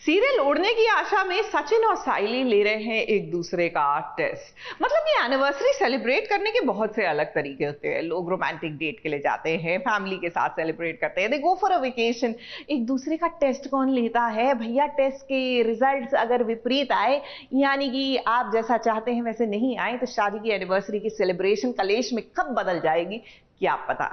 Serial उड़ने की आशा में सचिन और साइली ले रहे हैं एक दूसरे का टेस्ट। मतलब ये एनिवर्सरी सेलिब्रेट करने के बहुत से अलग तरीके होते हैं। लोग रोमांटिक डेट के लिए जाते हैं, फैमिली के साथ सेलिब्रेट करते हैं, दे गो फॉर अ वेकेशन। एक दूसरे का टेस्ट कौन लेता है भैया? टेस्ट के रिजल्ट्स अगर विपरीत आए, यानी कि आप जैसा चाहते हैं वैसे नहीं आए, तो शादी की एनिवर्सरी की सेलिब्रेशन कलेश में कब बदल जाएगी क्या पता।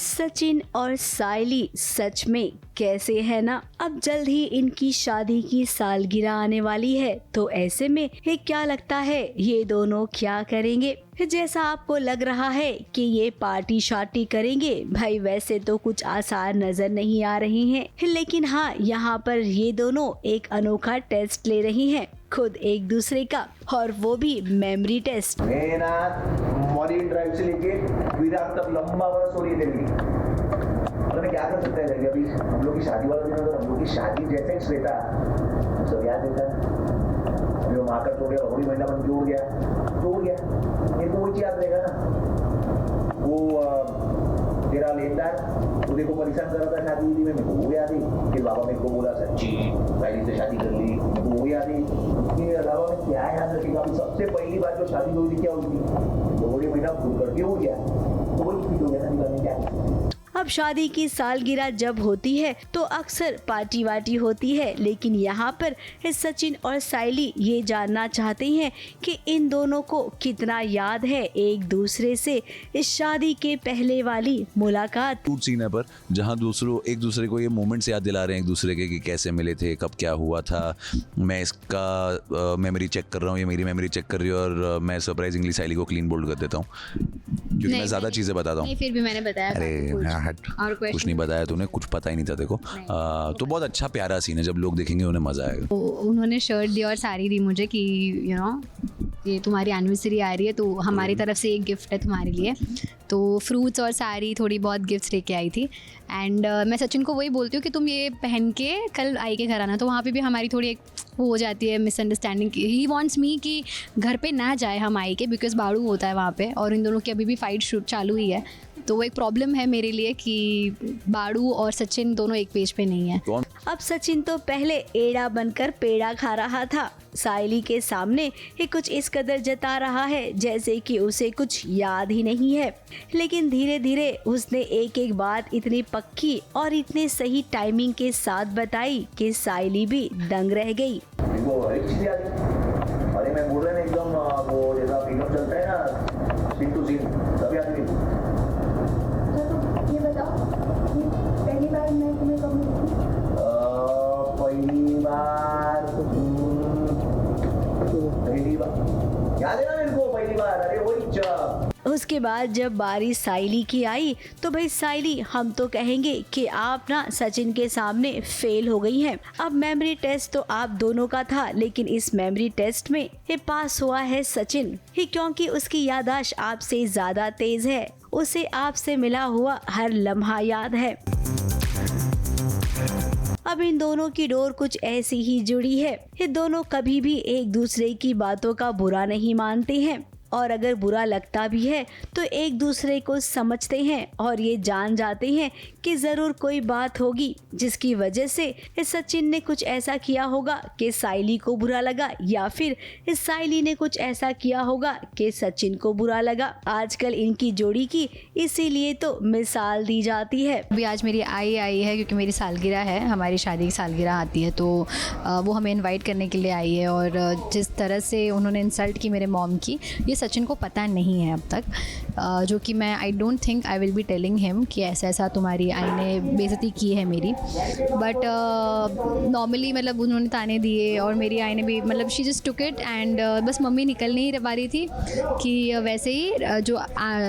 सचिन और साइली सच में कैसे है ना। अब जल्द ही इनकी शादी की सालगिरह आने वाली है, तो ऐसे में ये क्या लगता है ये दोनों क्या करेंगे? जैसा आपको लग रहा है कि ये पार्टी शार्टी करेंगे, भाई वैसे तो कुछ आसार नजर नहीं आ रही हैं। लेकिन हाँ, यहाँ पर ये दोनों एक अनोखा टेस्ट ले रही हैं, खुद एक दूसरे का, और वो भी मेमोरी टेस्ट। मरीन ड्राइव से लेके विराट तक लंबा बरस हो रही है दिल्ली। मतलब क्या कर सकते हैं? अभी हम लोग की शादी वाला दिन होता, हम लोग की शादी जैसे ही रहता सब याद देता है। अभी वो माकर तोड़ गया, बड़ी महीना बन जोड़ गया मेरे को वो याद रहेगा ना। वो तेरा लेनदार वो देखो परेशान कर रहा था शादी में, मेरे को वो याद है कि बाबा मेरे को बोला सच्ची पहली से शादी कर ली, मेरे को वो याद है। इसके अलावा मैं क्या याद रखेगा? अभी सबसे पहली बार जो शादी हुई थी क्या हुई थी? बड़ी महीना भूल करके हो गया, तो वही चीज हो गया ना। क्या अब शादी की सालगिरह जब होती है तो अक्सर पार्टी वार्टी होती है, लेकिन यहाँ पर सचिन और साइली ये जानना चाहते हैं कि इन दोनों को कितना याद है एक दूसरे से इस शादी के पहले वाली मुलाकात। शूट सीन है पर जहाँ एक दूसरे को ये मोमेंट्स याद दिला रहे हैं एक दूसरे के, कि कैसे मिले थे, कब क्या हुआ था। मैं इसका मेमोरी चेक कर रहा हूँ, ये मेरी मेमोरी चेक कर रही है, और मैं सरप्राइजिंगली साइली को क्लीन बोल्ड कर देता हूँ क्योंकि मैं ज्यादा चीजें बताता हूँ। फिर भी मैंने बताया। अरे और कुछ नहीं बताया तूने, कुछ पता ही नहीं था देखो। तो बहुत अच्छा प्यारा सीन है, जब लोग देखेंगे उन्हें मजा आएगा। उन्होंने शर्ट दी और साड़ी दी मुझे कि ये तुम्हारी एनिवर्सरी आ रही है तो हमारी तरफ से एक गिफ्ट है तुम्हारे लिए। तो फ्रूट्स और साड़ी थोड़ी बहुत गिफ्ट्स लेके आई थी। एंड मैं सचिन को वही बोलती हूँ कि तुम ये पहन के कल आई के घर आना, तो वहाँ पे भी हमारी थोड़ी एक हो जाती है मिसअंडरस्टैंडिंग। ही वांट्स मी कि घर पे ना जाए हम आई के, बिकॉज बाड़ू होता है वहाँ पे और इन दोनों की अभी भी फाइट शूट चालू ही है। तो वो एक प्रॉब्लम है मेरे लिए कि बाड़ू और सचिन दोनों एक पेज पे नहीं है। अब सचिन तो पहले एड़ा बनकर पेड़ा खा रहा था, साइली के सामने ये कुछ इस कदर जता रहा है जैसे कि उसे कुछ याद ही नहीं है। लेकिन धीरे धीरे उसने एक एक बात इतनी पक्की और इतने सही टाइमिंग के साथ बताई कि साइली भी दंग रह गई। अरे मैं बोल रहा हूँ एकदम वो जैसा फिल्म चलता है ना, सीन टू सीन सब याद नहीं। ये बताओ पहली बार मैं तुम्हें कब मिली? पहली बार याद है ना मेरे को, पहली बार। अरे वही उसके बाद जब बारी साइली की आई तो भाई साइली, हम तो कहेंगे कि आप ना सचिन के सामने फेल हो गई हैं। अब मेमोरी टेस्ट तो आप दोनों का था, लेकिन इस मेमोरी टेस्ट में ये पास हुआ है सचिन ही, क्योंकि उसकी याददाश्त आपसे ज्यादा तेज है। उसे आपसे मिला हुआ हर लम्हा याद है। अब इन दोनों की डोर कुछ ऐसी ही जुड़ी है। ये दोनों कभी भी एक दूसरे की बातों का बुरा नहीं मानते हैं, और अगर बुरा लगता भी है तो एक दूसरे को समझते हैं और ये जान जाते हैं कि जरूर कोई बात होगी जिसकी वजह से सचिन ने कुछ ऐसा किया होगा कि साइली को बुरा लगा, या फिर साइली ने कुछ ऐसा किया होगा कि सचिन को बुरा लगा। आजकल इनकी जोड़ी की इसीलिए तो मिसाल दी जाती है। अभी आज मेरी आई है क्योंकि मेरी सालगिरह है, हमारी शादी की सालगिरह आती है, तो वो हमें इनवाइट करने के लिए आई है। और जिस तरह से उन्होंने इंसल्ट की मेरे मॉम की, ये सचिन को पता नहीं है अब तक, जो कि मैं I don't think I will be telling him कि ऐसा ऐसा तुम्हारी आई ने बेइज्जती की है मेरी, बट नॉर्मली मतलब उन्होंने ताने दिए और मेरी आई ने भी मतलब she just took it and बस मम्मी निकल नहीं पा रही थी कि वैसे ही जो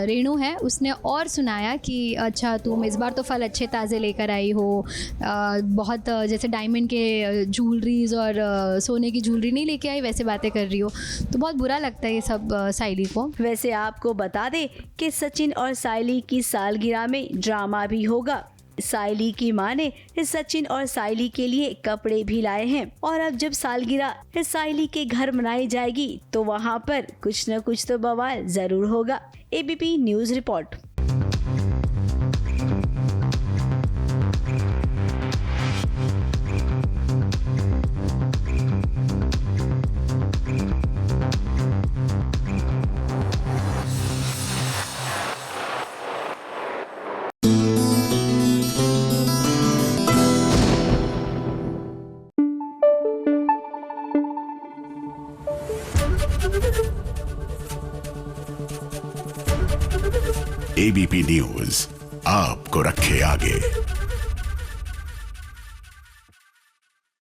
रेणु है उसने और सुनाया कि अच्छा तुम इस बार तो फल अच्छे ताज़े लेकर आई हो, बहुत जैसे डायमंड के ज्वेलरीज और सोने की ज्वेलरी नहीं लेके आई वैसे बातें कर रही हो। तो बहुत बुरा लगता है ये सब साइली को। वैसे आपको बता दें कि सचिन और साइली की सालगिरह में ड्रामा भी होगा। साइली की मां ने सचिन और साइली के लिए कपड़े भी लाए हैं और अब जब सालगिरह साइली के घर मनाई जाएगी तो वहां पर कुछ न कुछ तो बवाल जरूर होगा। ABP news report. ABP news आपको रखे आगे।